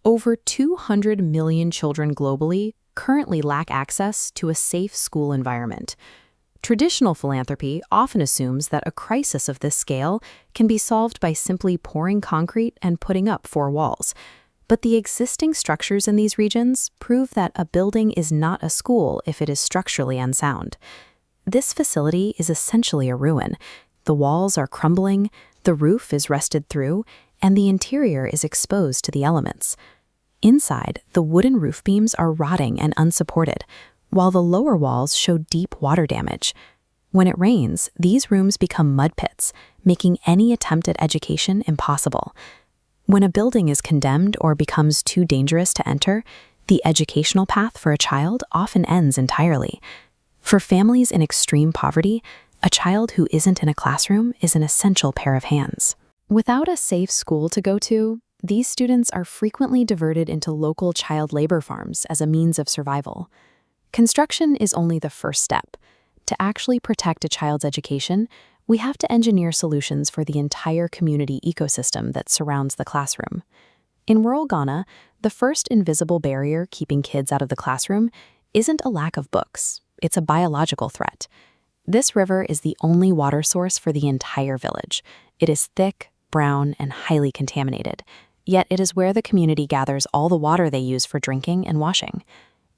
Over 200 million children globally currently lack access to a safe school environment. Traditional philanthropy often assumes that a crisis of this scale can be solved by simply pouring concrete and putting up four walls. But the existing structures in these regions prove that a building is not a school if it is structurally unsound. This facility is essentially a ruin. The walls are crumbling, the roof is rusted through, and the interior is exposed to the elements. Inside, the wooden roof beams are rotting and unsupported, while the lower walls show deep water damage. When it rains, these rooms become mud pits, making any attempt at education impossible. When a building is condemned or becomes too dangerous to enter, the educational path for a child often ends entirely. For families in extreme poverty, a child who isn't in a classroom is an essential pair of hands. Without a safe school to go to, these students are frequently diverted into local child labor farms as a means of survival. Construction is only the first step. To actually protect a child's education, we have to engineer solutions for the entire community ecosystem that surrounds the classroom. In rural Ghana, the first invisible barrier keeping kids out of the classroom isn't a lack of books, it's a biological threat. This river is the only water source for the entire village. It is thick, brown, and highly contaminated, yet it is where the community gathers all the water they use for drinking and washing.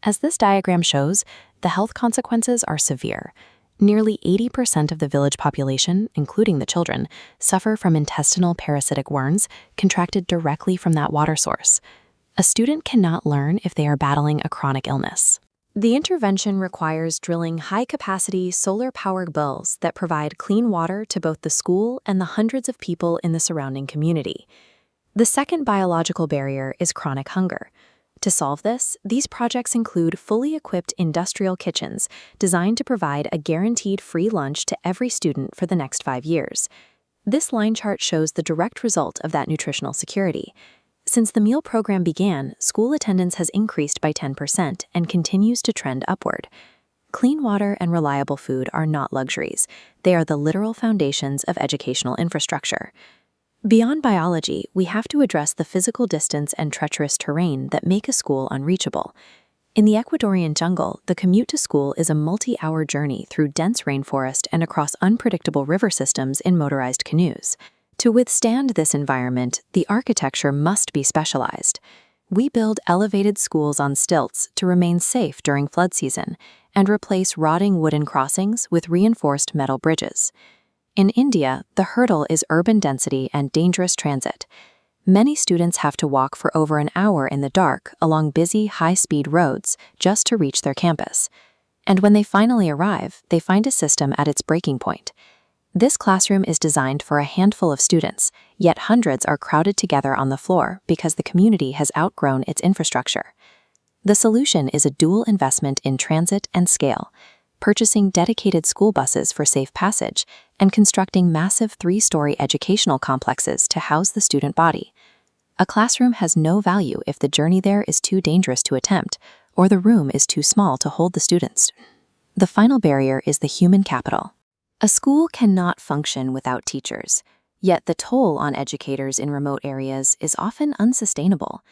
As this diagram shows, the health consequences are severe. Nearly 80% of the village population, including the children, suffer from intestinal parasitic worms contracted directly from that water source. A student cannot learn if they are battling a chronic illness. The intervention requires drilling high-capacity solar-powered wells that provide clean water to both the school and the hundreds of people in the surrounding community. The second biological barrier is chronic hunger. To solve this, these projects include fully equipped industrial kitchens designed to provide a guaranteed free lunch to every student for the next 5 years. This line chart shows the direct result of that nutritional security. Since the meal program began, school attendance has increased by 10% and continues to trend upward. Clean water and reliable food are not luxuries. They are the literal foundations of educational infrastructure. Beyond biology, we have to address the physical distance and treacherous terrain that make a school unreachable. In the Ecuadorian jungle, the commute to school is a multi-hour journey through dense rainforest and across unpredictable river systems in motorized canoes. To withstand this environment, the architecture must be specialized. We build elevated schools on stilts to remain safe during flood season and replace rotting wooden crossings with reinforced metal bridges. In India, the hurdle is urban density and dangerous transit. Many students have to walk for over an hour in the dark along busy, high-speed roads just to reach their campus. And when they finally arrive, they find a system at its breaking point. This classroom is designed for a handful of students, yet hundreds are crowded together on the floor because the community has outgrown its infrastructure. The solution is a dual investment in transit and scale, purchasing dedicated school buses for safe passage, and constructing massive 3-story educational complexes to house the student body. A classroom has no value if the journey there is too dangerous to attempt, or the room is too small to hold the students. The final barrier is the human capital. A school cannot function without teachers, yet the toll on educators in remote areas is often unsustainable.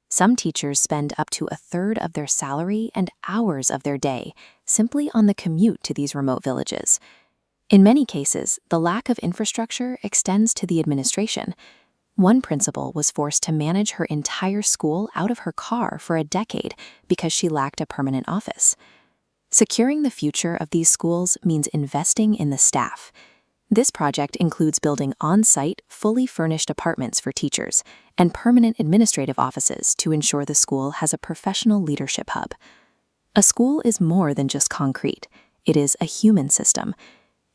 Some teachers spend up to a third of their salary and hours of their day simply on the commute to these remote villages. In many cases, the lack of infrastructure extends to the administration. One principal was forced to manage her entire school out of her car for a decade because she lacked a permanent office. Securing the future of these schools means investing in the staff. This project includes building on-site, fully furnished apartments for teachers and permanent administrative offices to ensure the school has a professional leadership hub. A school is more than just concrete. It is a human system.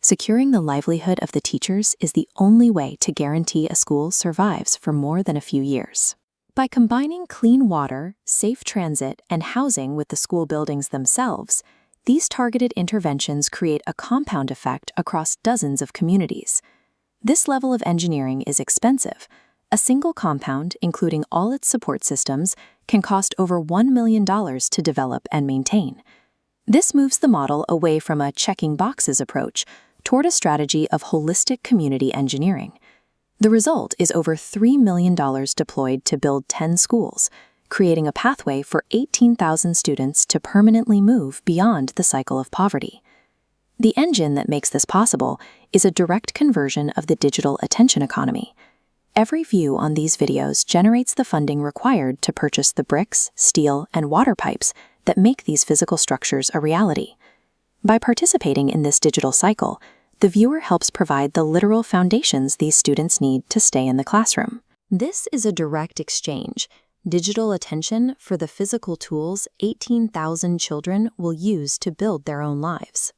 Securing the livelihood of the teachers is the only way to guarantee a school survives for more than a few years. By combining clean water, safe transit, and housing with the school buildings themselves, these targeted interventions create a compound effect across dozens of communities. This level of engineering is expensive. A single compound, including all its support systems, can cost over $1 million to develop and maintain. This moves the model away from a checking boxes approach toward a strategy of holistic community engineering. The result is over $3 million deployed to build 10 schools, creating a pathway for 18,000 students to permanently move beyond the cycle of poverty. The engine that makes this possible is a direct conversion of the digital attention economy. Every view on these videos generates the funding required to purchase the bricks, steel, and water pipes that make these physical structures a reality. By participating in this digital cycle, the viewer helps provide the literal foundations these students need to stay in the classroom. This is a direct exchange, digital attention for the physical tools 18,000 children will use to build their own lives.